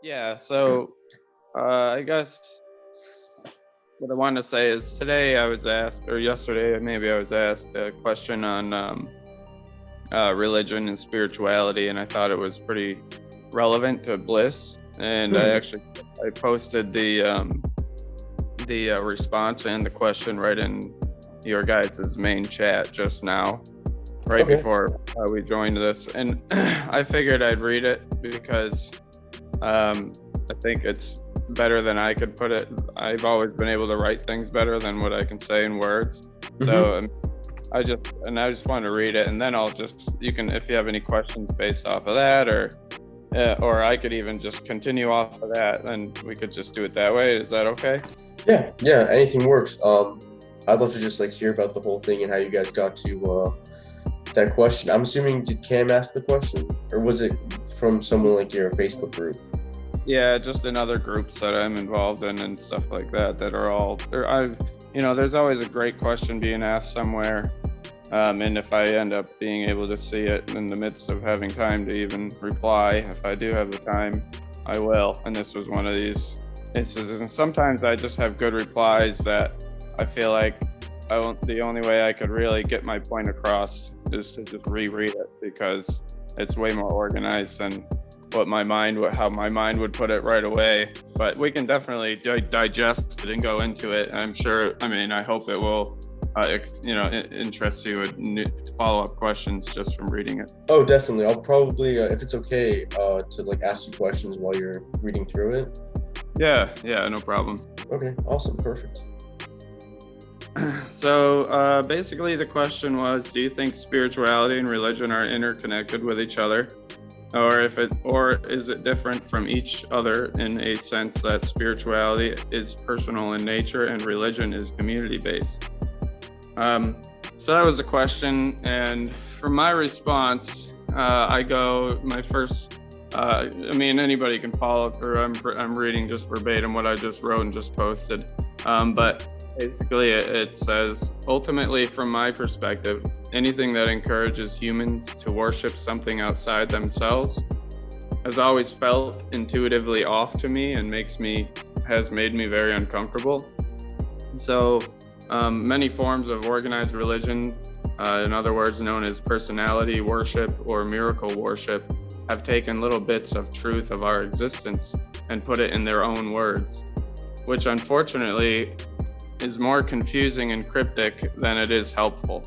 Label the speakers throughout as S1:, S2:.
S1: Yeah, so I guess what I wanted to say is today I was asked, or yesterday maybe I was asked a question on religion and spirituality, and I thought it was pretty relevant to Bliss. And
S2: Hmm.
S1: I posted the response and the question right in your guys' main chat just now, right
S2: Okay.
S1: before we joined this, and I figured I'd read it because I think it's better than I could put it. I've always been able to write things better than what I can say in words.
S2: Mm-hmm.
S1: So I just wanted to read it, and then you can, if you have any questions based off of that, or I could even just continue off of that, and we could just do it that way. Is that okay?
S2: Yeah, anything works. I'd love to just like hear about the whole thing and how you guys got to that question. I'm assuming did Cam ask the question, or was it from someone like your Facebook group?
S1: Yeah, just in other groups that I'm involved in and stuff like that are all there. There's always a great question being asked somewhere. And if I end up being able to see it in the midst of having time to even reply, if I do have the time, I will. And this was one of these instances. And sometimes I just have good replies that I feel like the only way I could really get my point across is to just reread it, because it's way more organized than how my mind would put it right away. But we can definitely digest it and go into it. I'm sure, I hope it will interest you with follow-up questions just from reading it.
S2: Oh, definitely. I'll probably, if it's okay, to like ask you questions while you're reading through it.
S1: Yeah, no problem.
S2: Okay, awesome, perfect.
S1: So basically the question was, do you think spirituality and religion are interconnected with each other? Or is it different from each other in a sense that spirituality is personal in nature and religion is community-based? So that was the question, and for my response, anybody can follow through. I'm reading just verbatim what I just wrote and just posted. But basically it says, ultimately, from my perspective, anything that encourages humans to worship something outside themselves has always felt intuitively off to me and has made me very uncomfortable. So many forms of organized religion, in other words known as personality worship or miracle worship, have taken little bits of truth of our existence and put it in their own words, which unfortunately is more confusing and cryptic than it is helpful.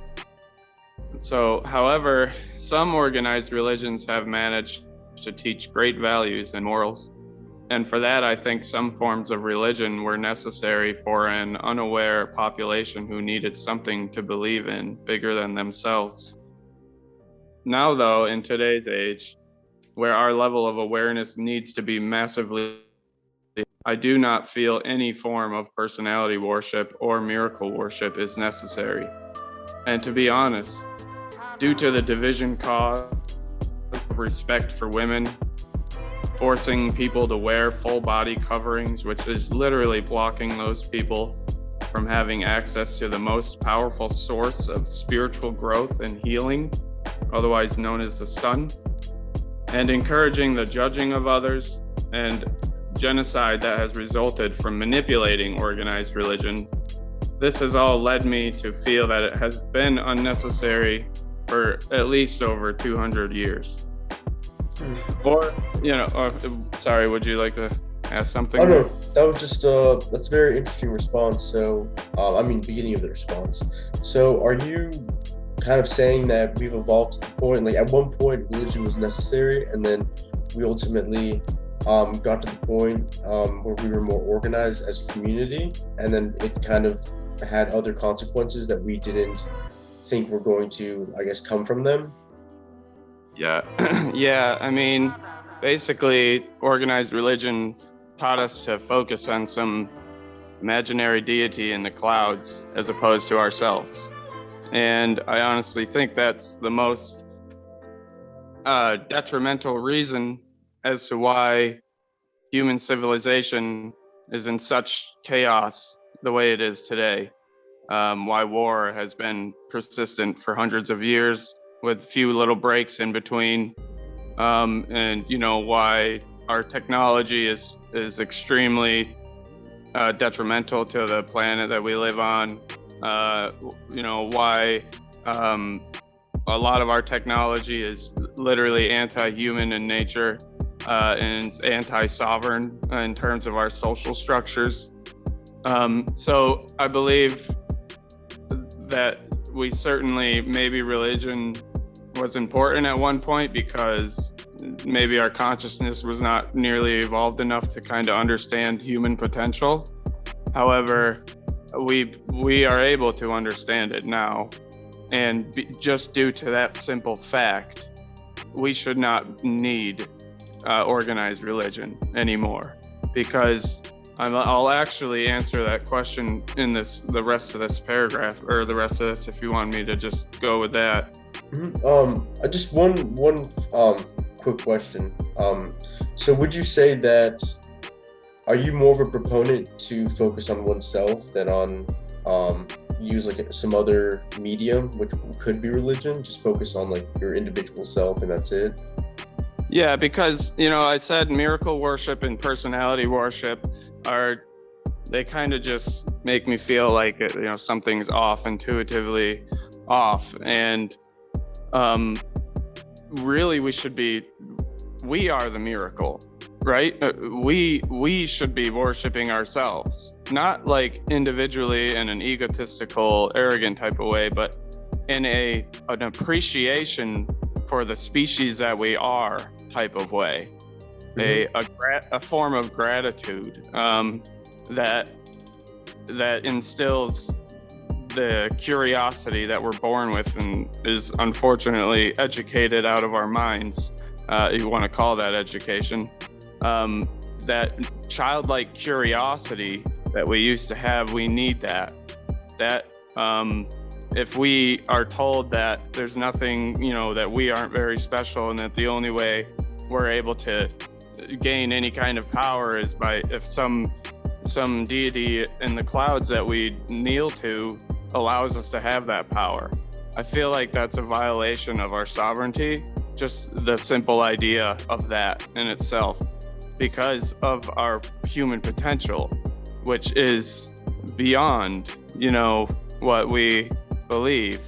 S1: So, however, some organized religions have managed to teach great values and morals. And for that, I think some forms of religion were necessary for an unaware population who needed something to believe in bigger than themselves. Now, though, in today's age, where our level of awareness needs to be massively, I do not feel any form of personality worship or miracle worship is necessary. And to be honest, due to the division caused of respect for women, forcing people to wear full body coverings, which is literally blocking those people from having access to the most powerful source of spiritual growth and healing, otherwise known as the sun, and encouraging the judging of others and genocide that has resulted from manipulating organized religion. This has all led me to feel that it has been unnecessary for at least over 200 years. Or, sorry, would you like to ask something?
S2: Oh no, that was just that's a very interesting response. So, beginning of the response. So, are you kind of saying that we've evolved to the point, like at one point religion was necessary, and then we ultimately got to the point where we were more organized as a community, and then it kind of had other consequences that we didn't think were going to, I guess, come from them?
S1: Yeah. Yeah, basically, organized religion taught us to focus on some imaginary deity in the clouds as opposed to ourselves. And I honestly think that's the most detrimental reason as to why human civilization is in such chaos the way it is today. Why war has been persistent for hundreds of years with few little breaks in between. And why our technology is extremely detrimental to the planet that we live on. Why a lot of our technology is literally anti-human in nature, and it's anti-sovereign in terms of our social structures. So I believe that we certainly, maybe religion was important at one point because maybe our consciousness was not nearly evolved enough to kind of understand human potential. However, we are able to understand it now. And just due to that simple fact, we should not need organized religion anymore, because I'll actually answer that question in the rest of this paragraph, or the rest of this, if you want me to just go with that.
S2: Just one quick question. So would you say that, are you more of a proponent to focus on oneself than on use like some other medium, which could be religion, just focus on like your individual self and that's it?
S1: Yeah, because, I said miracle worship and personality worship they kind of just make me feel like, something's off, intuitively off. And really we are the miracle, right? We should be worshiping ourselves, not like individually in an egotistical, arrogant type of way, but in an appreciation for the species that we are type of way. A form of gratitude that instills the curiosity that we're born with and is unfortunately educated out of our minds. You want to call that education. That childlike curiosity that we used to have, we need that. If we are told that there's nothing, that we aren't very special, and that the only way we're able to gain any kind of power is if some deity in the clouds that we kneel to allows us to have that power. I feel like that's a violation of our sovereignty, just the simple idea of that in itself, because of our human potential, which is beyond, what we believe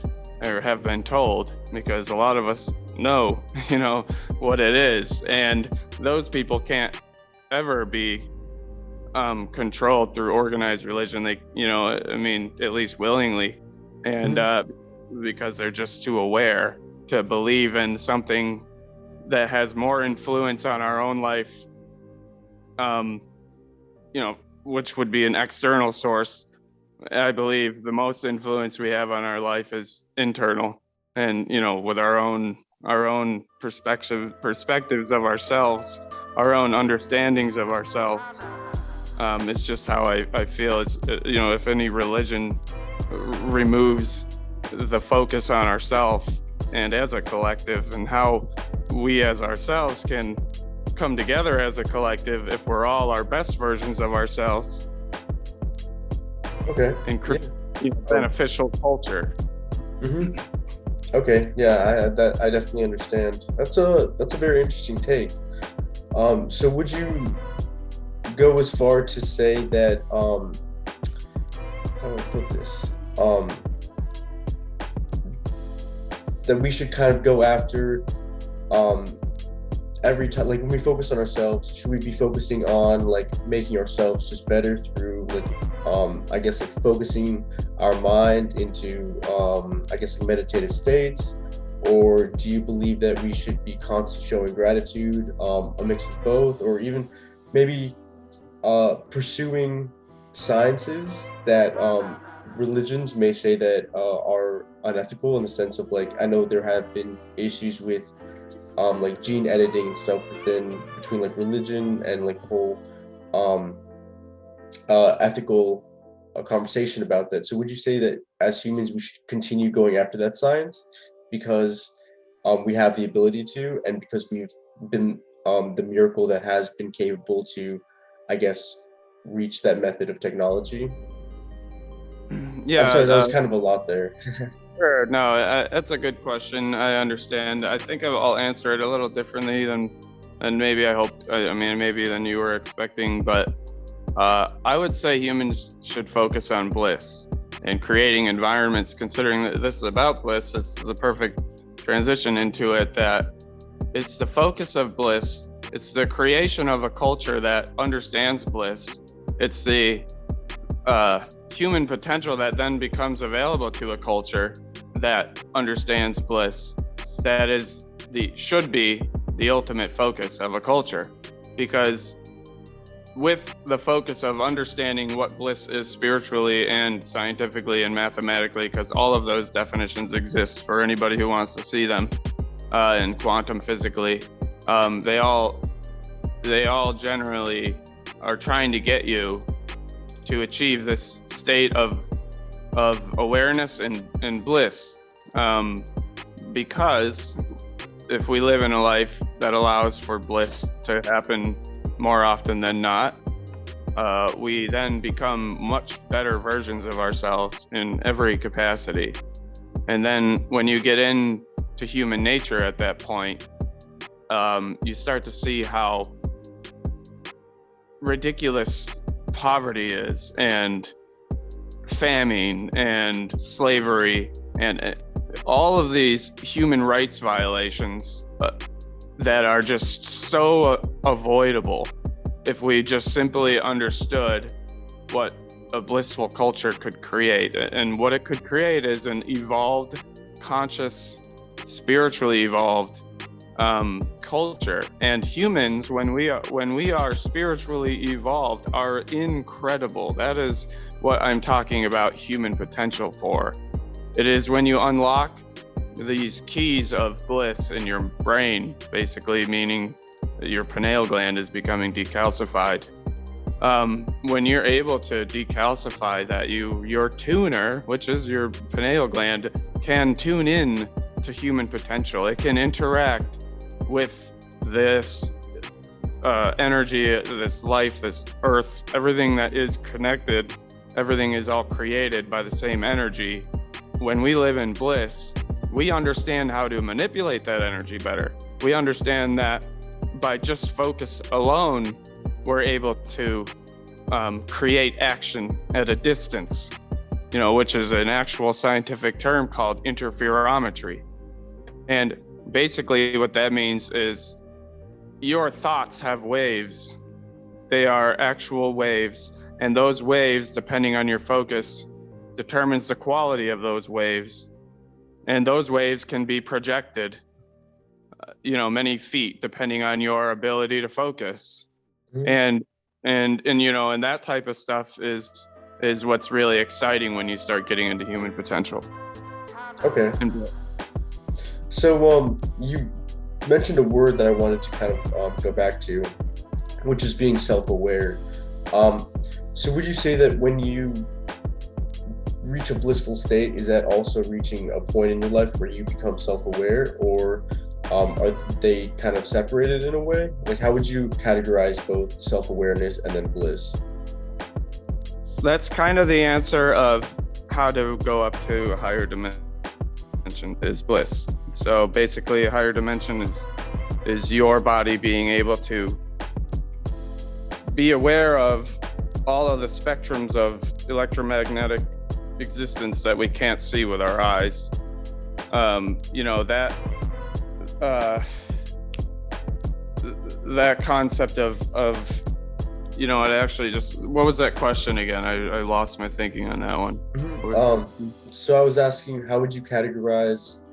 S1: or have been told, because a lot of us know, what it is. And those people can't ever be controlled through organized religion. They, at least willingly. And because they're just too aware to believe in something that has more influence on our own life, which would be an external source. I believe the most influence we have on our life is internal, and with our own perspectives of ourselves, our own understandings of ourselves. It's just how I feel. It's if any religion removes the focus on ourselves and as a collective, and how we as ourselves can come together as a collective if we're all our best versions of ourselves.
S2: Okay.
S1: And create beneficial culture.
S2: Okay. Yeah, I definitely understand. That's a very interesting take. So would you go as far to say that how do I put this? That we should kind of go after every time, like when we focus on ourselves, should we be focusing on like making ourselves just better through like I guess like focusing our mind into I guess like meditative states, or do you believe that we should be constantly showing gratitude, a mix of both, or even maybe pursuing sciences that religions may say that are unethical, in the sense of like, I know there have been issues with like gene editing and stuff between like religion and like the whole ethical conversation about that. So would you say that as humans we should continue going after that science because we have the ability to, and because we've been the miracle that has been capable to, I guess, reach that method of technology?
S1: Yeah,
S2: I'm sorry, that was kind of a lot there.
S1: Sure. No, that's a good question. I understand. I think I'll answer it a little differently than and maybe I mean, maybe than you were expecting, but I would say humans should focus on bliss and creating environments, considering that this is about bliss. This is a perfect transition into it, that it's the focus of bliss. It's the creation of a culture that understands bliss. It's the human potential that then becomes available to a culture that understands bliss. That is should be the ultimate focus of a culture, because with the focus of understanding what bliss is spiritually and scientifically and mathematically, because all of those definitions exist for anybody who wants to see them, and quantum physically, they all generally are trying to get you to achieve this state of awareness and bliss, because if we live in a life that allows for bliss to happen more often than not, we then become much better versions of ourselves in every capacity. And then when you get into human nature at that point, you start to see how ridiculous poverty is, and famine and slavery and all of these human rights violations that are just so avoidable if we just simply understood what a blissful culture could create. And what it could create is an evolved, conscious, spiritually evolved culture. And humans, when we are spiritually evolved, are incredible. That is what I'm talking about human potential for. It is when you unlock these keys of bliss in your brain, basically meaning that your pineal gland is becoming decalcified. When you're able to decalcify that, your tuner, which is your pineal gland, can tune in to human potential. It can interact with this energy, this life, this earth, everything that is connected. Everything is all created by the same energy. When we live in bliss, we understand how to manipulate that energy better. We understand that by just focus alone, we're able to create action at a distance, which is an actual scientific term called interferometry. And basically what that means is your thoughts have waves. They are actual waves. And those waves, depending on your focus, determines the quality of those waves. And those waves can be projected, many feet, depending on your ability to focus. Mm-hmm. And that type of stuff is what's really exciting when you start getting into human potential.
S2: Okay. So you mentioned a word that I wanted to kind of go back to, which is being self-aware. So would you say that when you reach a blissful state, is that also reaching a point in your life where you become self-aware, or are they kind of separated in a way? Like, how would you categorize both self-awareness and then bliss?
S1: That's kind of the answer of how to go up to a higher dimension is bliss. So basically a higher dimension is your body being able to be aware of all of the spectrums of electromagnetic existence that we can't see with our eyes. That concept of it actually just, what was that question again? I lost my thinking on that one.
S2: So I was asking, how would you categorize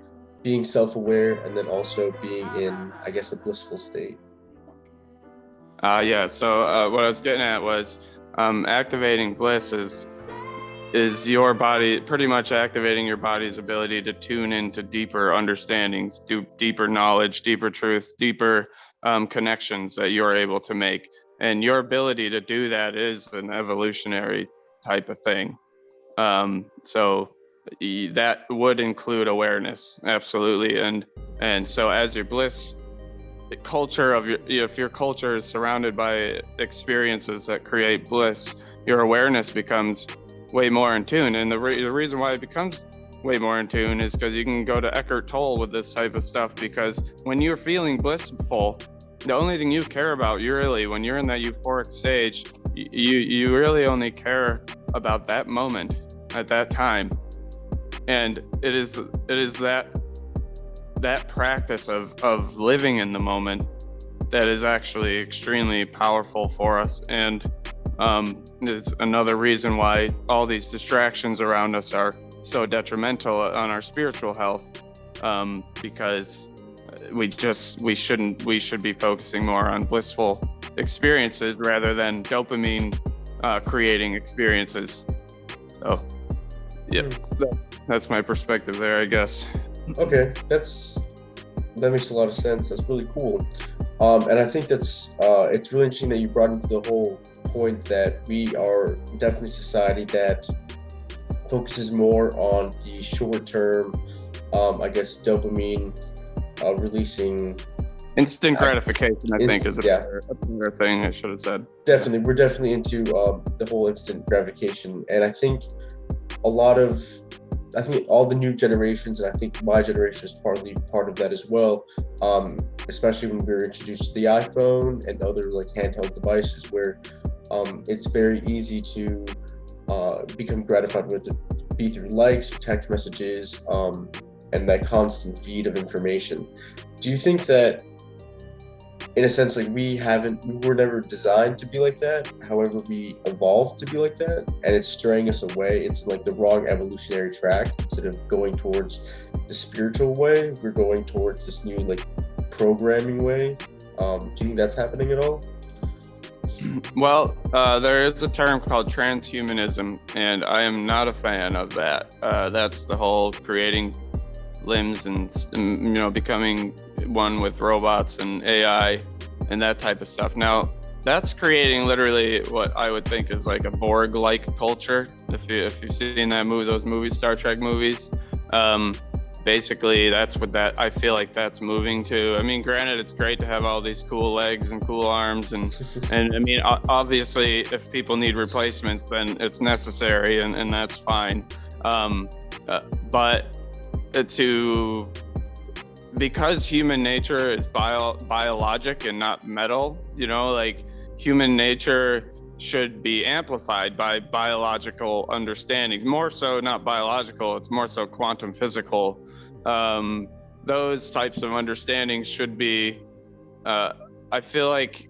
S2: being self-aware and then also being in, I guess, a blissful state?
S1: So what I was getting at was activating bliss is your body pretty much activating your body's ability to tune into deeper understandings, deeper knowledge, deeper truth, deeper connections that you're able to make. And your ability to do that is an evolutionary type of thing. So that would include awareness, absolutely. And so as your bliss culture if your culture is surrounded by experiences that create bliss, your awareness becomes way more in tune. And the reason why it becomes way more in tune is because you can go to Eckhart Tolle with this type of stuff, because when you're feeling blissful, the only thing you care about, you really, when you're in that euphoric stage, you really only care about that moment at that time. And it is that practice of living in the moment that is actually extremely powerful for us. And is another reason why all these distractions around us are so detrimental on our spiritual health, because we should be focusing more on blissful experiences rather than dopamine creating experiences. So yeah, that's my perspective there, I guess.
S2: Okay, that makes a lot of sense. That's really cool. And I think it's really interesting that you brought into the whole point that we are definitely a society that focuses more on the short term, I guess, dopamine releasing.
S1: Instant gratification, I think, is a better thing I should have said.
S2: Definitely, we're definitely into the whole instant gratification, and I think all the new generations, and I think my generation is partly part of that as well, especially when we were introduced to the iPhone and other like handheld devices where it's very easy to become gratified with it, be through likes or text messages, and that constant feed of information. Do you think that, in a sense, like we were never designed to be like that? However, we evolved to be like that, and it's straying us away into like the wrong evolutionary track. Instead of going towards the spiritual way, we're going towards this new like programming way. Do you think that's happening at all?
S1: Well, there is a term called transhumanism, and I am not a fan of that. That's the whole creating limbs and becoming one with robots and AI and that type of stuff. Now, that's creating literally what I would think is like a Borg-like culture. If you've seen those movies, Star Trek movies, basically that's what I feel like that's moving to. I mean, granted, it's great to have all these cool legs and cool arms, and I mean, obviously, if people need replacements, then it's necessary, and that's fine. But because human nature is biologic and not metal, like human nature should be amplified by biological understandings. More so not biological, it's more so quantum physical. Those types of understandings should be, I feel like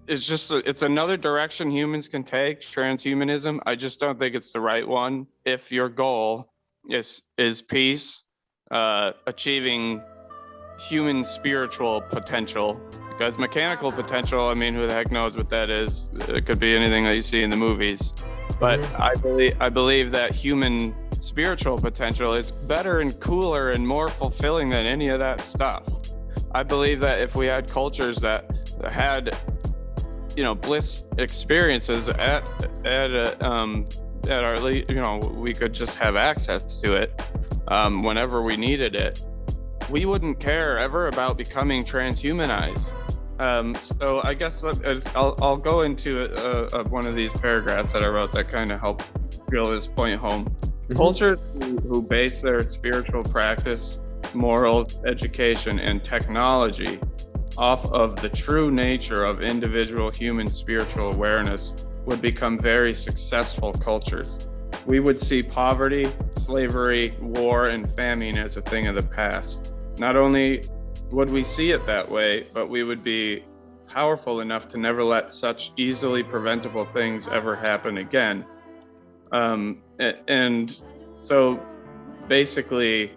S1: it's another direction humans can take, transhumanism. I just don't think it's the right one if your goal is peace, achieving human spiritual potential. Because mechanical potential, I mean, who the heck knows what that is? It could be anything that you see in the movies. But I believe that human spiritual potential is better and cooler and more fulfilling than any of that stuff. I believe that if we had cultures that had, bliss experiences at our, we could just have access to it whenever we needed it. We wouldn't care ever about becoming transhumanized. So I guess I'll go into one of these paragraphs that I wrote that kind of help drill this point home. Cultures who base their spiritual practice, morals, education, and technology off of the true nature of individual human spiritual awareness would become very successful cultures. We would see poverty, slavery, war, and famine as a thing of the past. Not only would we see it that way, but we would be powerful enough to never let such easily preventable things ever happen again. And so basically,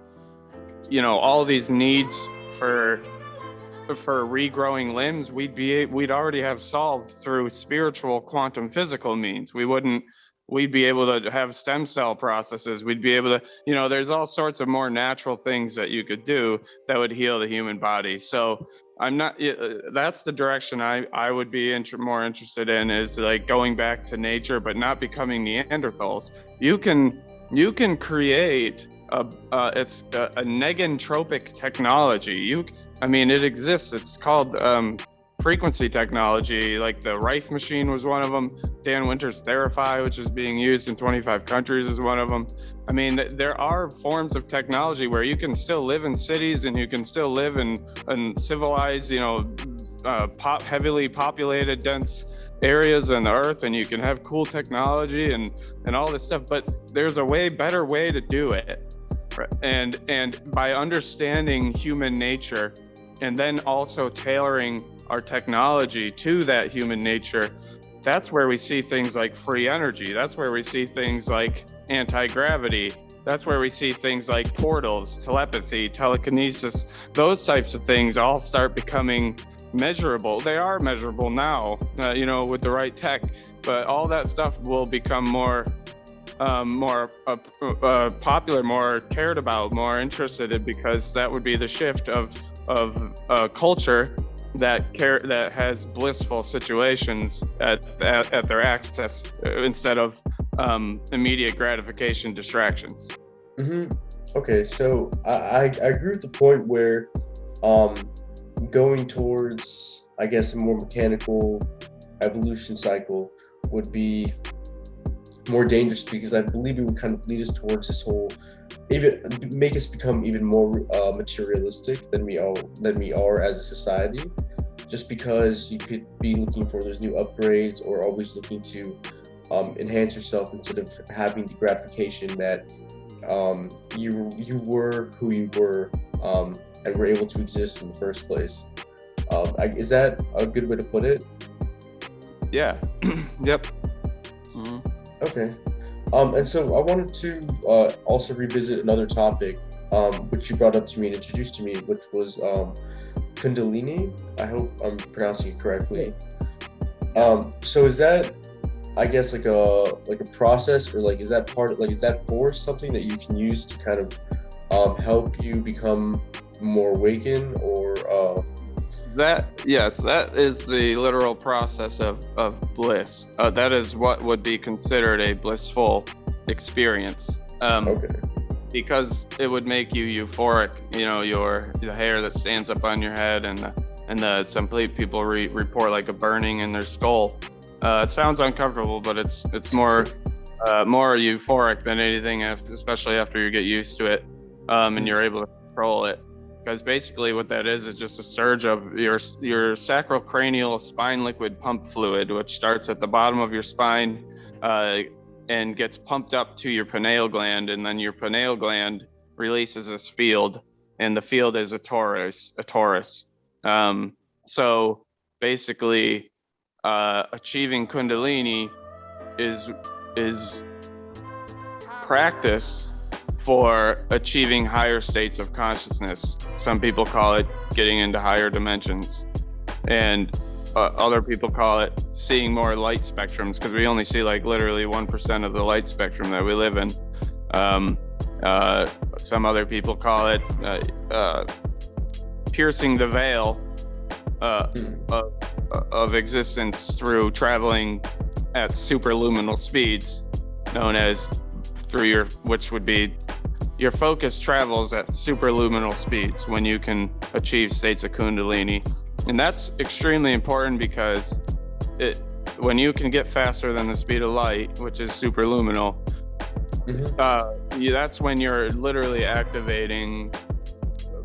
S1: all these needs for regrowing limbs, we'd already have solved through spiritual quantum physical means. We'd be able to have stem cell processes. We'd be able to, there's all sorts of more natural things that you could do that would heal the human body. So that's the direction I would be more interested in, is like going back to nature, but not becoming Neanderthals. You can create it's a negentropic technology. It exists. It's called frequency technology, like the Rife machine was one of them. Dan Winter's Therify, which is being used in 25 countries, is one of them. I mean, there are forms of technology where you can still live in cities and you can still live in civilized, heavily populated, dense areas on the earth, and you can have cool technology and all this stuff, but there's a way better way to do it. And by understanding human nature and then also tailoring our technology to that human nature, that's where we see things like free energy. That's where we see things like anti-gravity. That's where we see things like portals, telepathy, telekinesis. Those types of things all start becoming measurable. They are measurable now, with the right tech, but all that stuff will become more popular, more cared about, more interested in, because that would be the shift of a culture that has blissful situations at their access instead of immediate gratification distractions.
S2: Okay, so I agree with the point where going towards, I guess, a more mechanical evolution cycle would be more dangerous, because I believe it would kind of lead us towards this whole, even make us become even more materialistic than we are as a society, just because you could be looking for those new upgrades or always looking to enhance yourself instead of having the gratification that you were who you were and were able to exist in the first place. Is that a good way to put it?
S1: Yeah. Yep.
S2: Okay. And so I wanted to also revisit another topic, which you brought up to me and introduced to me, which was Kundalini. I hope I'm pronouncing it correctly. So is that, I guess, like a process, or is that force something that you can use to kind of help you become more awakened, or
S1: Yes, that is the literal process of bliss. That is what would be considered a blissful experience.
S2: Okay.
S1: Because it would make you euphoric. The hair that stands up on your head, and some people report like a burning in their skull. It sounds uncomfortable, but it's more euphoric than anything, especially after you get used to it, and you're able to control it. Because basically what that is just a surge of your sacrocranial spine liquid pump fluid, which starts at the bottom of your spine and gets pumped up to your pineal gland, and then your pineal gland releases this field, and the field is a torus. So basically, achieving Kundalini is practice for achieving higher states of consciousness. Some people call it getting into higher dimensions, and other people call it seeing more light spectrums, because we only see literally 1% of the light spectrum that we live in. Some other people call it piercing the veil of existence through traveling at superluminal speeds, known as which would be your focus travels at superluminal speeds when you can achieve states of Kundalini. And that's extremely important, because when you can get faster than the speed of light, which is superluminal, that's when you're literally activating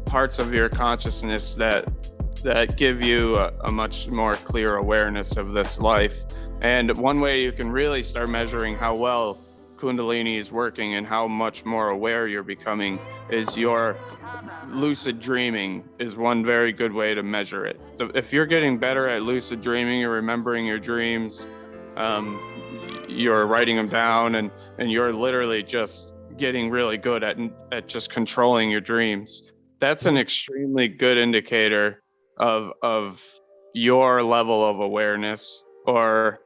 S1: parts of your consciousness that give you a much more clear awareness of this life. And one way you can really start measuring how well Kundalini is working and how much more aware you're becoming is your lucid dreaming is one very good way to measure it. If you're getting better at lucid dreaming, you're remembering your dreams, you're writing them down, and you're literally just getting really good at just controlling your dreams. That's an extremely good indicator of your level of awareness. Or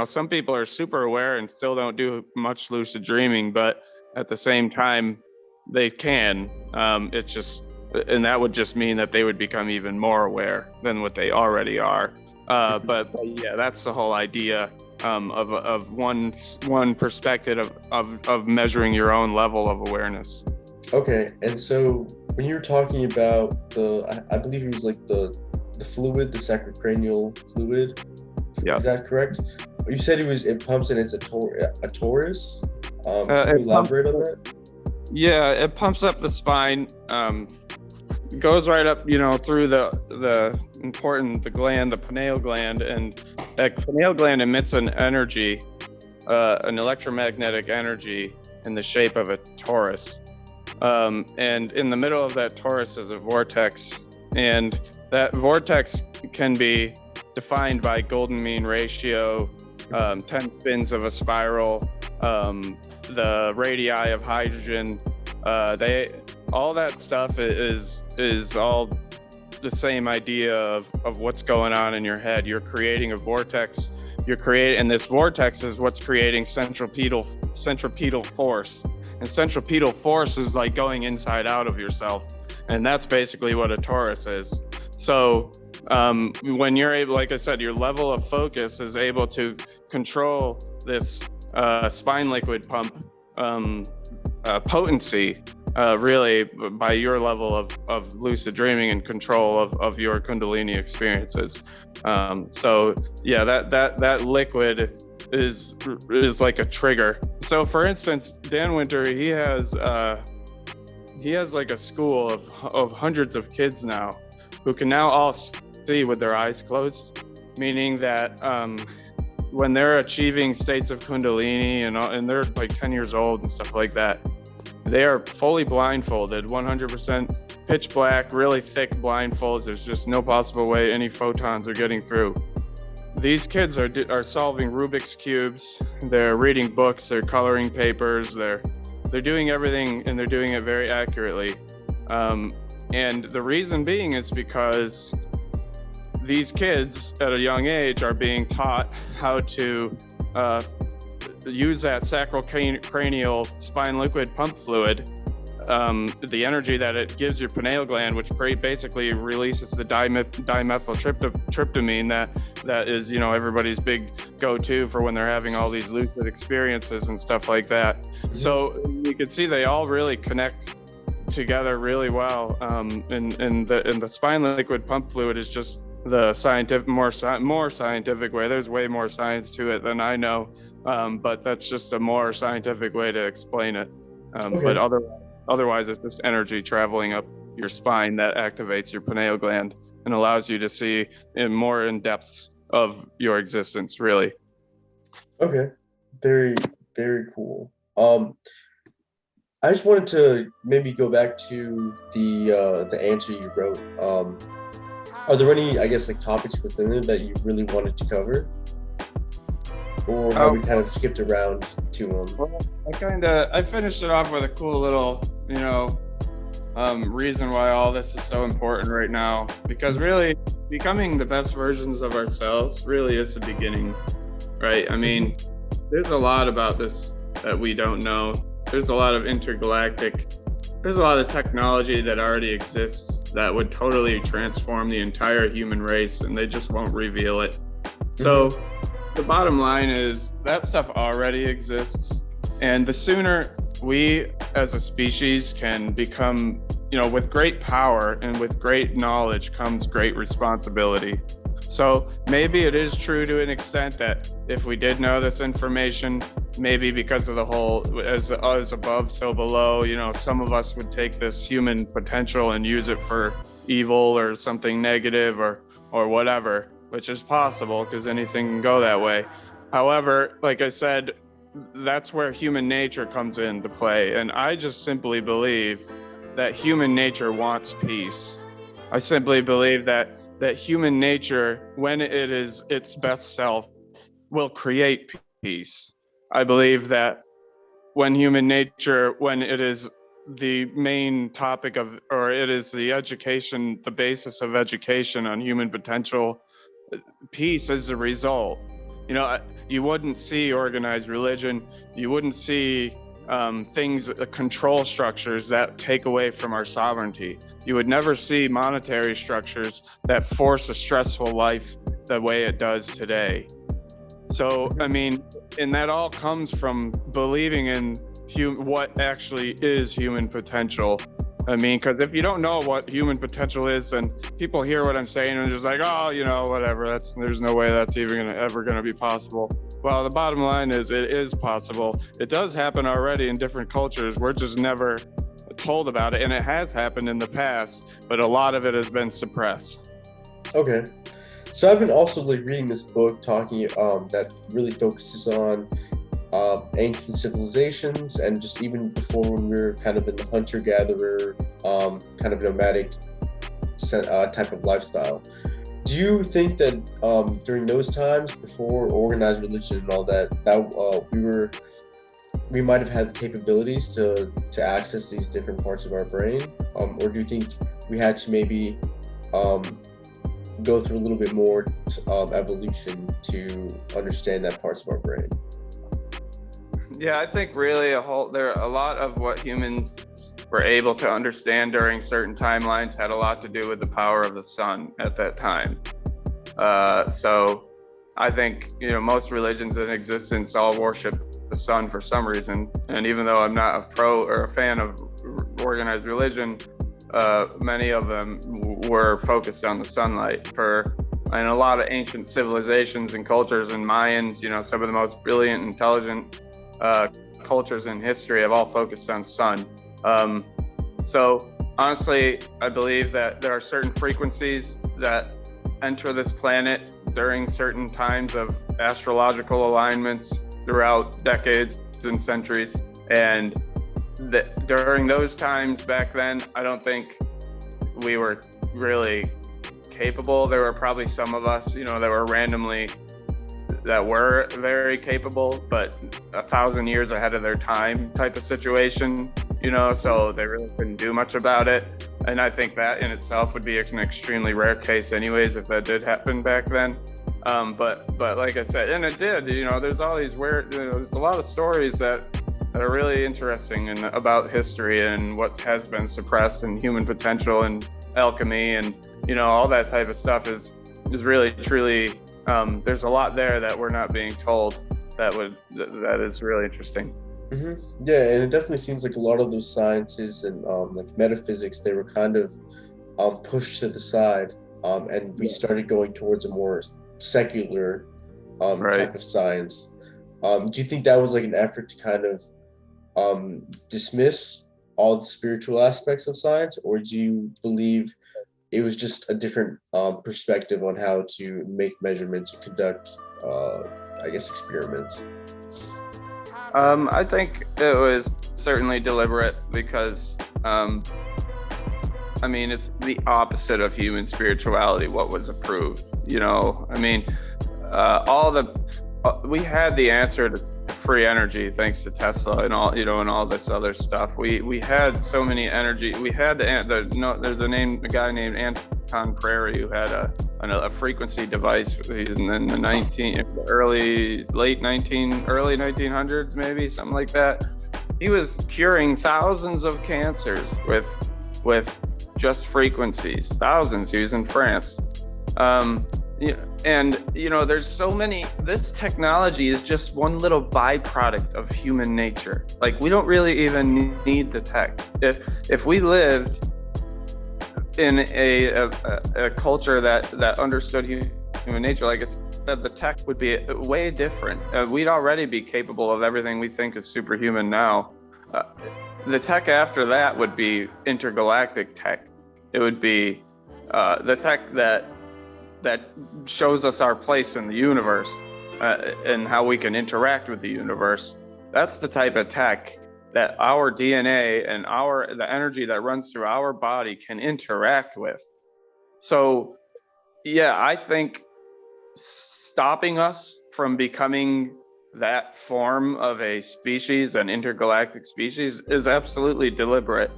S1: some people are super aware and still don't do much lucid dreaming, but at the same time, they can. And that would just mean that they would become even more aware than what they already are. But yeah, that's the whole idea of one perspective of measuring your own level of awareness.
S2: Okay, and so when you were talking about I believe it was the fluid, the sacrocranial fluid.
S1: Yeah.
S2: Is that correct? You said it pumps and it's a Taurus. Can you
S1: It pumps,
S2: elaborate on that?
S1: yeah, it pumps up the spine, goes right up, through the gland, the pineal gland, and that pineal gland emits an energy, an electromagnetic energy in the shape of a torus. And in the middle of that torus is a vortex, and that vortex can be defined by golden mean ratio, 10 spins of a spiral, the radii of hydrogen. All that stuff is all the same idea of what's going on in your head. You're creating a vortex. And this vortex is what's creating centripetal force. And centripetal force is like going inside out of yourself. And that's basically what a torus is. So when you're able, like I said, your level of focus is able to control this spine liquid pump potency, really by your level of lucid dreaming and control of your Kundalini experiences. So yeah, that liquid is like a trigger. So for instance, Dan Winter, he has like a school of hundreds of kids now who can now all see with their eyes closed, meaning that when they're achieving states of Kundalini and they're like 10 years old and stuff like that, they are fully blindfolded, 100% pitch black, really thick blindfolds. There's just no possible way any photons are getting through. These kids are solving Rubik's cubes, they're reading books, they're coloring papers, they're doing everything, and they're doing it very accurately. And the reason being is because these kids at a young age are being taught how to use that sacrocranial spine liquid pump fluid, the energy that it gives your pineal gland, which basically releases the dimethyltryptamine that is, everybody's big go-to for when they're having all these lucid experiences and stuff like that. Mm-hmm. So you can see they all really connect together really well. And the spine liquid pump fluid is just the scientific, more scientific way. There's way more science to it than I know, but that's just a more scientific way to explain it.
S2: Okay.
S1: But otherwise, it's just energy traveling up your spine that activates your pineal gland and allows you to see more in depths of your existence, really.
S2: Okay, very, very cool. I just wanted to maybe go back to the answer you wrote. Are there any, I guess, like topics within it that you really wanted to cover? Or have we kind of skipped around to them?
S1: Well, I finished it off with a cool little, reason why all this is so important right now. Because really, becoming the best versions of ourselves really is the beginning, right? I mean, there's a lot about this that we don't know. There's a lot of there's a lot of technology that already exists that would totally transform the entire human race, and they just won't reveal it. So the bottom line is that stuff already exists, and the sooner we as a species can become, with great power and with great knowledge comes great responsibility. So maybe it is true to an extent that if we did know this information, maybe because of the whole as above, so below, some of us would take this human potential and use it for evil or something negative or whatever, which is possible because anything can go that way. However, like I said, that's where human nature comes into play. And I just simply believe that human nature wants peace. I simply believe that human nature, when it is its best self, will create peace. I believe that when human nature, when it is the main topic of, or it is the basis of education on human potential, peace is the result. You wouldn't see organized religion, you wouldn't see control structures that take away from our sovereignty. You would never see monetary structures that force a stressful life the way it does today. So, I mean, and that all comes from believing in what actually is human potential. I mean, because if you don't know what human potential is, and people hear what I'm saying and just like, oh, whatever, there's no way that's even ever gonna be possible. Well, the bottom line is it is possible. It does happen already in different cultures. We're just never told about it, and it has happened in the past, but a lot of it has been suppressed.
S2: Okay. So I've been also reading this book talking that really focuses on ancient civilizations, and just even before, when we were kind of in the hunter-gatherer kind of nomadic type of lifestyle. Do you think that during those times, before organized religion and all that, we might have had the capabilities to access these different parts of our brain, or do you think we had to maybe go through a little bit more evolution to understand that parts of our brain?
S1: Yeah, I think really a lot of what humans were able to understand during certain timelines had a lot to do with the power of the sun at that time. So I think, most religions in existence all worship the sun for some reason. And even though I'm not a pro or a fan of organized religion, many of them were focused on the sunlight. And a lot of ancient civilizations and cultures and Mayans, some of the most brilliant, intelligent cultures in history have all focused on sun. So honestly, I believe that there are certain frequencies that enter this planet during certain times of astrological alignments throughout decades and centuries. And during those times back then, I don't think we were really capable. There were probably some of us, that were very capable, but 1,000 years ahead of their time type of situation, so they really couldn't do much about it. And I think that in itself would be an extremely rare case anyways, if that did happen back then. But like I said, and it did, there's all these weird, there's a lot of stories that are really interesting and about history and what has been suppressed, and human potential and alchemy and, all that type of stuff is really, truly, there's a lot there that we're not being told that is really interesting.
S2: Mm-hmm. Yeah, and it definitely seems like a lot of those sciences and like metaphysics, they were kind of pushed to the side, and we started going towards a more secular type of science. Do you think that was like an effort to kind of dismiss all the spiritual aspects of science, or do you believe it was just a different perspective on how to make measurements and conduct, experiments?
S1: I think it was certainly deliberate because, it's the opposite of human spirituality, what was approved, we had the answer to free energy thanks to Tesla and all, and all this other stuff. We had so many energy. We had there's a guy named Anton Prairie who had a frequency device in the early 1900s, maybe something like that. He was curing thousands of cancers with just frequencies, thousands. He was in France. There's so many. This technology is just one little byproduct of human nature. Like, we don't really even need the tech. If we lived in a culture that understood human nature, like I said, the tech would be way different. We'd already be capable of everything we think is superhuman now. The tech after that would be intergalactic tech. It would be the tech that shows us our place in the universe, and how we can interact with the universe. That's the type of tech that our DNA and the energy that runs through our body can interact with. So, yeah, I think stopping us from becoming that form of a species, an intergalactic species, is absolutely deliberate.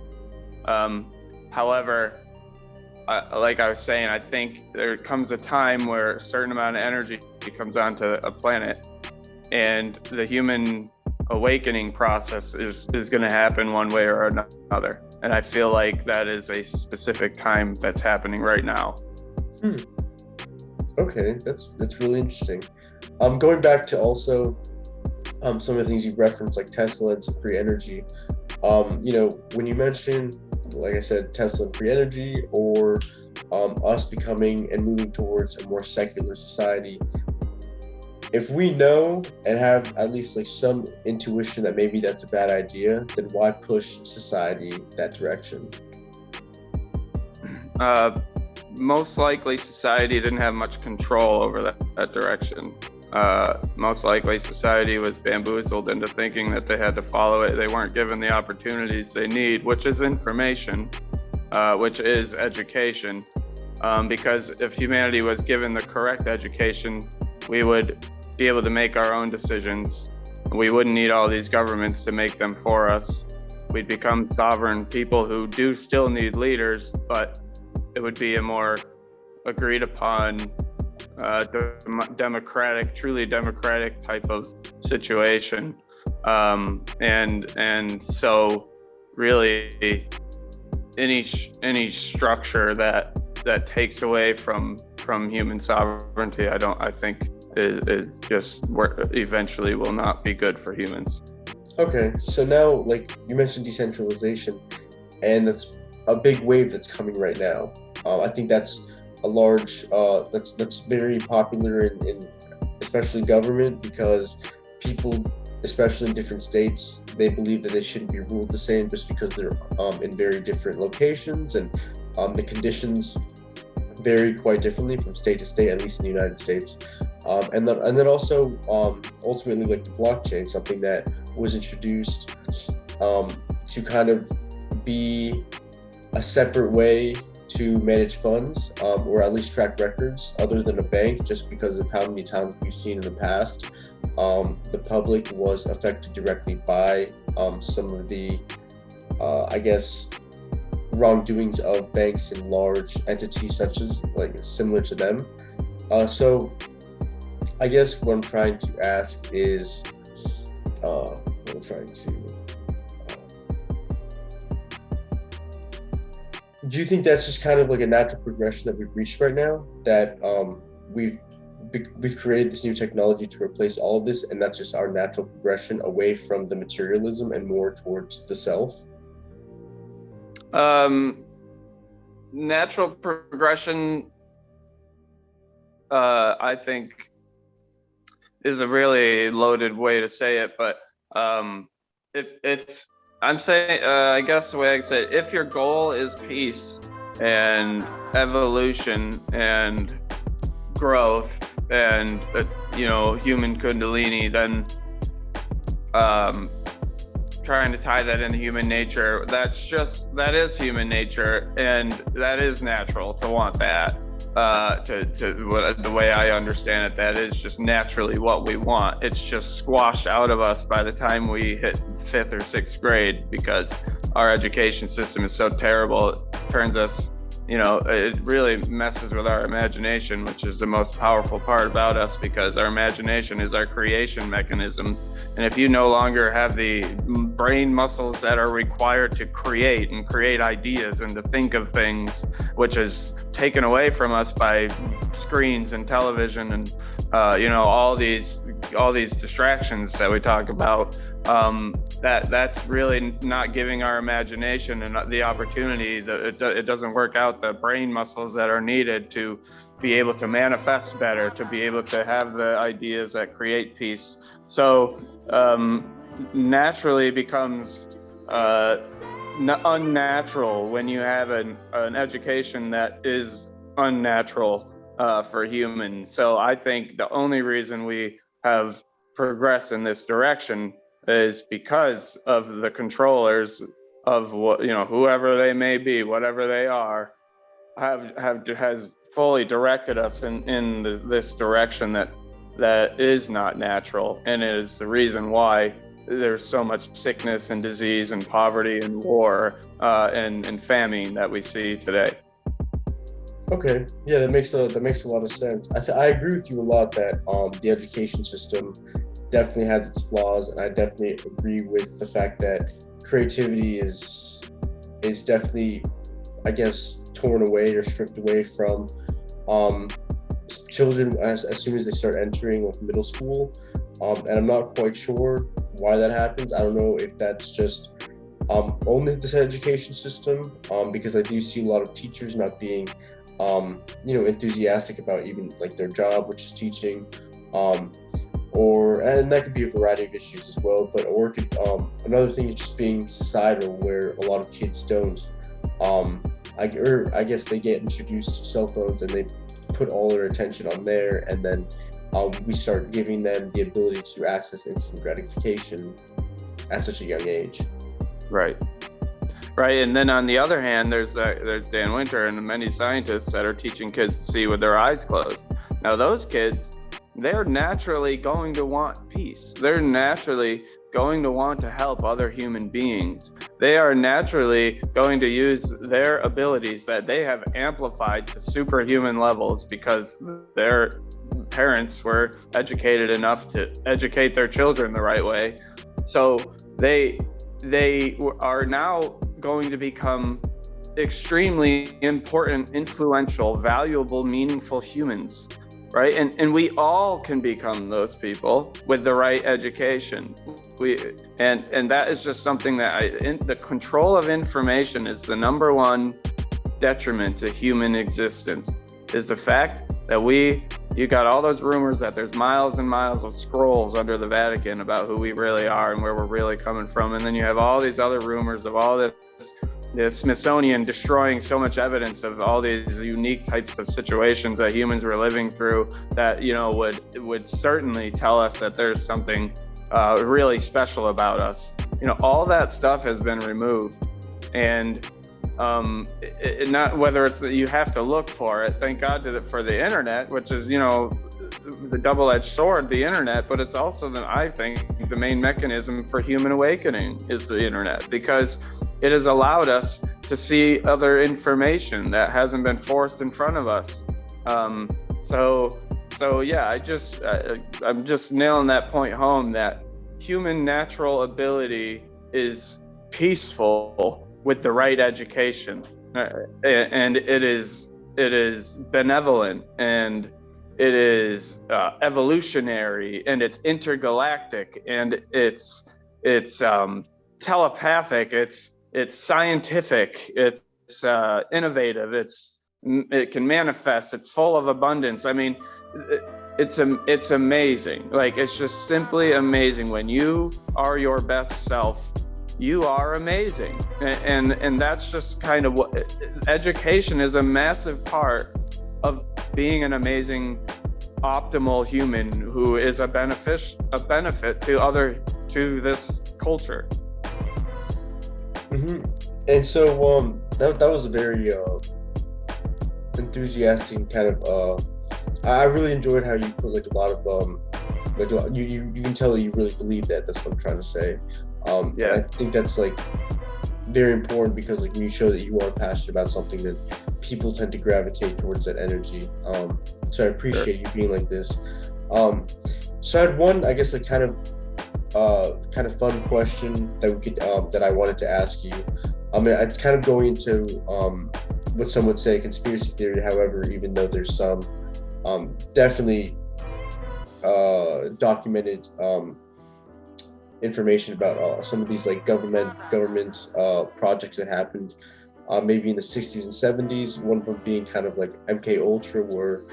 S1: However, like I was saying, I think there comes a time where a certain amount of energy comes onto a planet, and the human awakening process is going to happen one way or another. And I feel like that is a specific time that's happening right now.
S2: Okay, that's really interesting. Going back to also some of the things you referenced, like Tesla and some free energy. When you mentioned like I said, Tesla and free energy, or us becoming and moving towards a more secular society. If we know and have at least like some intuition that maybe that's a bad idea, then why push society that direction?
S1: Most likely society didn't have much control over that direction. Most likely society was bamboozled into thinking that they had to follow it. They weren't given the opportunities they need, which is information, which is education. Because if humanity was given the correct education, we would be able to make our own decisions. We wouldn't need all these governments to make them for us. We'd become sovereign people who do still need leaders, but it would be a more agreed upon, democratic, truly democratic type of situation. And so really any structure that takes away from human sovereignty, I think is just eventually will not be good for humans.
S2: Okay, so now, like you mentioned decentralization, and that's a big wave that's coming right now. I think that's a large, that's very popular in especially government, because people, especially in different states, they believe that they shouldn't be ruled the same just because they're in very different locations, and the conditions vary quite differently from state to state, at least in the United States. And then also ultimately, like the blockchain, something that was introduced to kind of be a separate way to manage funds, or at least track records other than a bank, just because of how many times we've seen in the past the public was affected directly by some of the I guess wrongdoings of banks and large entities such as, like, similar to them. So I guess what I'm trying to ask is, do you think that's just kind of like a natural progression that we've reached right now? That we've created this new technology to replace all of this, and that's just our natural progression away from the materialism and more towards the self?
S1: Natural progression, I think, is a really loaded way to say it, but I'm saying, I guess the way I can say it, if your goal is peace and evolution and growth and human kundalini, then trying to tie that into human nature, that is human nature, and that is natural to want that. The way I understand it, that is just naturally what we want. It's just squashed out of us by the time we hit 5th or 6th grade, because our education system is so terrible. It turns us, it really messes with our imagination, which is the most powerful part about us, because our imagination is our creation mechanism. And if you no longer have the brain muscles that are required to create ideas and to think of things, which is taken away from us by screens and television and all these distractions that we talk about, that's really not giving our imagination and the opportunity. It doesn't work out the brain muscles that are needed to be able to manifest better, to be able to have the ideas that create peace. So naturally becomes unnatural when you have an education that is unnatural for humans. So I think the only reason we have progressed in this direction is because of the controllers of what, whoever they may be, whatever they are, has fully directed us in this direction that is not natural, and it is the reason why there's so much sickness and disease and poverty and war and famine that we see today.
S2: Okay, yeah, that makes a lot of sense. I agree with you a lot that the education system definitely has its flaws, and I definitely agree with the fact that creativity is definitely, I guess, torn away or stripped away from children as soon as they start entering like middle school, and I'm not quite sure why that happens. I don't know if that's just own this education system, because I do see a lot of teachers not being, enthusiastic about even like their job, which is teaching, and that could be a variety of issues as well. But another thing is just being societal, where a lot of kids don't. I guess they get introduced to cell phones and they put all their attention on there, and then we start giving them the ability to access instant gratification at such a young age.
S1: Right. And then on the other hand, there's Dan Winter and many scientists that are teaching kids to see with their eyes closed. Now those kids, they're naturally going to want peace. They're naturally going to want to help other human beings. They are naturally going to use their abilities that they have amplified to superhuman levels because their parents were educated enough to educate their children the right way. So they are now going to become extremely important, influential, valuable, meaningful humans. Right, and we all can become those people with the right education. And that is just something that the control of information is the number one detriment to human existence. Is the fact that you got all those rumors that there's miles and miles of scrolls under the Vatican about who we really are and where we're really coming from, and then you have all these other rumors of all this. The Smithsonian destroying so much evidence of all these unique types of situations that humans were living through that, would certainly tell us that there's something really special about us. All that stuff has been removed, and not whether it's that you have to look for it. Thank God for the internet, which is, the double-edged sword, the internet, but it's also I think the main mechanism for human awakening is the internet, because it has allowed us to see other information that hasn't been forced in front of us. So yeah, I'm just nailing that point home, that human natural ability is peaceful with the right education, and it is benevolent, and it is evolutionary, and it's intergalactic, and it's telepathic, it's scientific, it's innovative, it can manifest, it's full of abundance. I mean, it's amazing. Like, it's just simply amazing. When you are your best self, you are amazing. And that's just kind of what education is, a massive part of being an amazing, optimal human who is a benefit to this culture.
S2: Mm-hmm. And so that was a very enthusiastic kind of I really enjoyed how you put like a lot of you can tell that you really believe that. That's what I'm trying to say. Yeah. I think that's like very important, because like when you show that you are passionate about something, then people tend to gravitate towards that energy. So I appreciate you being like this. So I had one, I guess, like kind of fun question that we could that I wanted to ask you. I mean, it's kind of going into what some would say conspiracy theory. However, even though there's some definitely documented information about some of these like government projects that happened maybe in the 60s and 70s. One of them being kind of like MK Ultra, where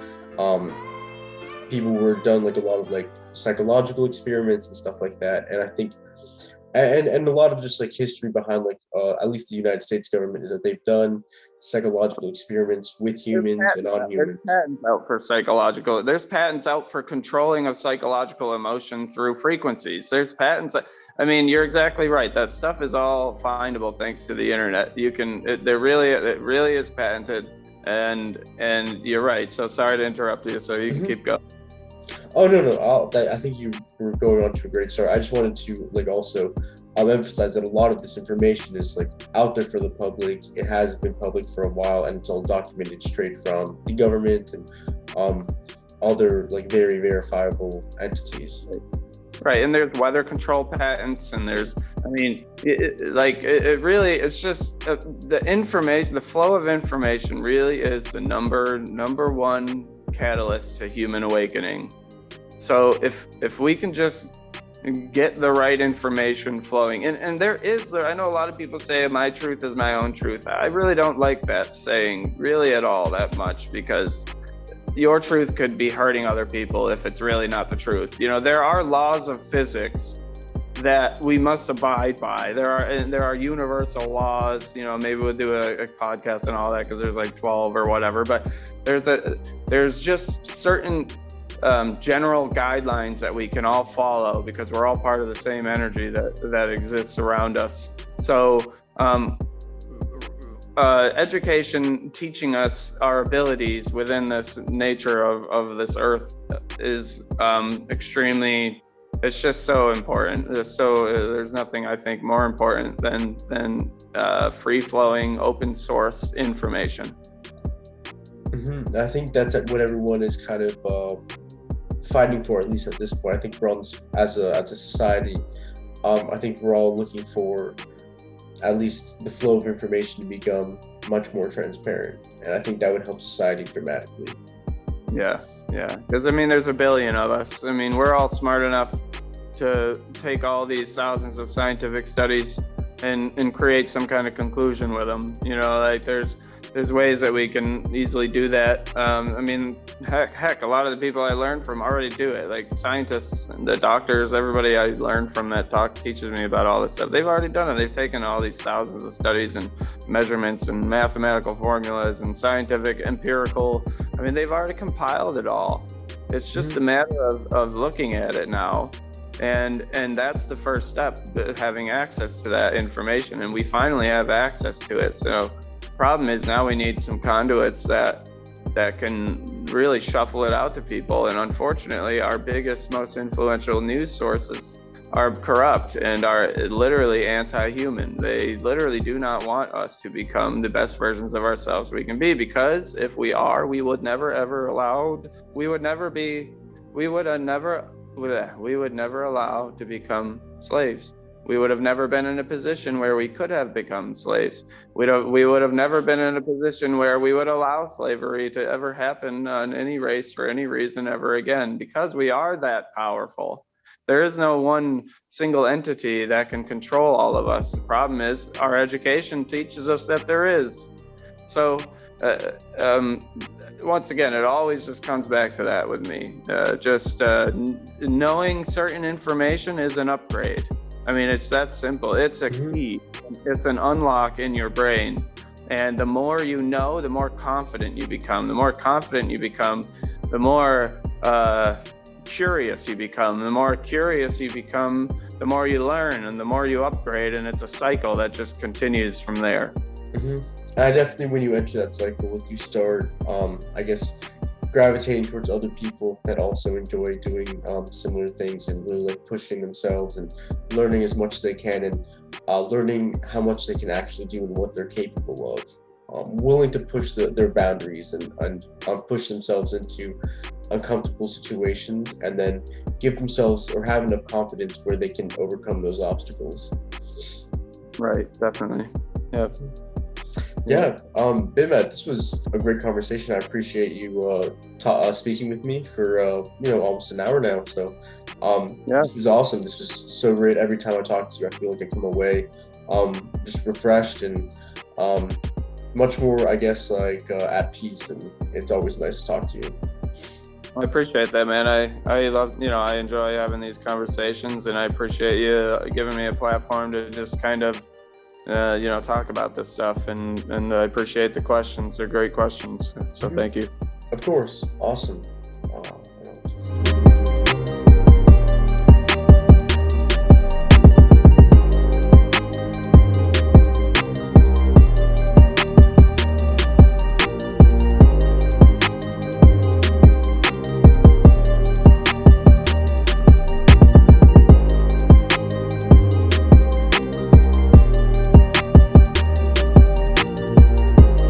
S2: people were done like a lot of like psychological experiments and stuff like that. And I think and a lot of just like history behind like at least the United States government is that they've done psychological experiments with humans and on humans.
S1: There's patents out for controlling of psychological emotion through frequencies. There's patents. I mean, you're exactly right. That stuff is all findable thanks to the internet. It really is patented, and you're right. So sorry to interrupt you. So you can keep going.
S2: Oh, no. I think you were going on to a great start. I just wanted to like also emphasize that a lot of this information is like out there for the public. It has been public for a while, and it's all documented straight from the government and other like very verifiable entities.
S1: Right, and there's weather control patents, and there's, I mean, it's just the information, the flow of information really is the number one catalyst to human awakening. So if we can just get the right information flowing. And I know a lot of people say my truth is my own truth. I really don't like that saying really at all that much, because your truth could be hurting other people if it's really not the truth. There are laws of physics that we must abide by. There are universal laws. Maybe we'll do a podcast and all that, because there's like 12 or whatever, but there's just certain general guidelines that we can all follow, because we're all part of the same energy that exists around us. So education, teaching us our abilities within this nature of this earth is extremely, it's just so important. There's nothing I think more important than free-flowing open source information.
S2: I think that's what everyone is kind of fighting for, at least at this point. I think we're all, as a society, I think we're all looking for at least the flow of information to become much more transparent, and I think that would help society dramatically.
S1: Yeah, because there's a billion of us. We're all smart enough to take all these thousands of scientific studies and create some kind of conclusion with them. There's ways that we can easily do that. Heck, a lot of the people I learned from already do it. Like scientists and the doctors, everybody I learned from that talk teaches me about all this stuff. They've already done it. They've taken all these thousands of studies and measurements and mathematical formulas and scientific, empirical. They've already compiled it all. It's just a matter of looking at it now. And that's the first step, having access to that information. And we finally have access to it. So problem is now we need some conduits that can really shuffle it out to people. And unfortunately, our biggest, most influential news sources are corrupt and are literally anti-human. They literally do not want us to become the best versions of ourselves we can be, because if we are, we would never allow to become slaves. We would have never been in a position where we could have become slaves. We would have never been in a position where we would allow slavery to ever happen on any race for any reason ever again, because we are that powerful. There is no one single entity that can control all of us. The problem is our education teaches us that there is. So once again, it always just comes back to that with me. Knowing certain information is an upgrade. It's that simple. It's a key. It's an unlock in your brain. And the more you know, the more confident you become. The more confident you become, the more curious you become. The more curious you become, the more you learn and the more you upgrade. And it's a cycle that just continues from there.
S2: I definitely, when you enter that cycle, you start, gravitating towards other people that also enjoy doing similar things and really pushing themselves and learning as much as they can, and learning how much they can actually do and what they're capable of. Willing to push their boundaries and push themselves into uncomfortable situations, and then give themselves or have enough confidence where they can overcome those obstacles.
S1: Right, definitely.
S2: Yeah, BitMat, this was a great conversation. I appreciate you speaking with me for almost an hour now. So this was awesome. This was so great. Every time I talk to you, I feel like I come away just refreshed and much more, at peace. And it's always nice to talk to you.
S1: I appreciate that, man. I love, I enjoy having these conversations, and I appreciate you giving me a platform to just kind of talk about this stuff, and I appreciate the questions. They're great questions. So thank you.
S2: Of course. Awesome.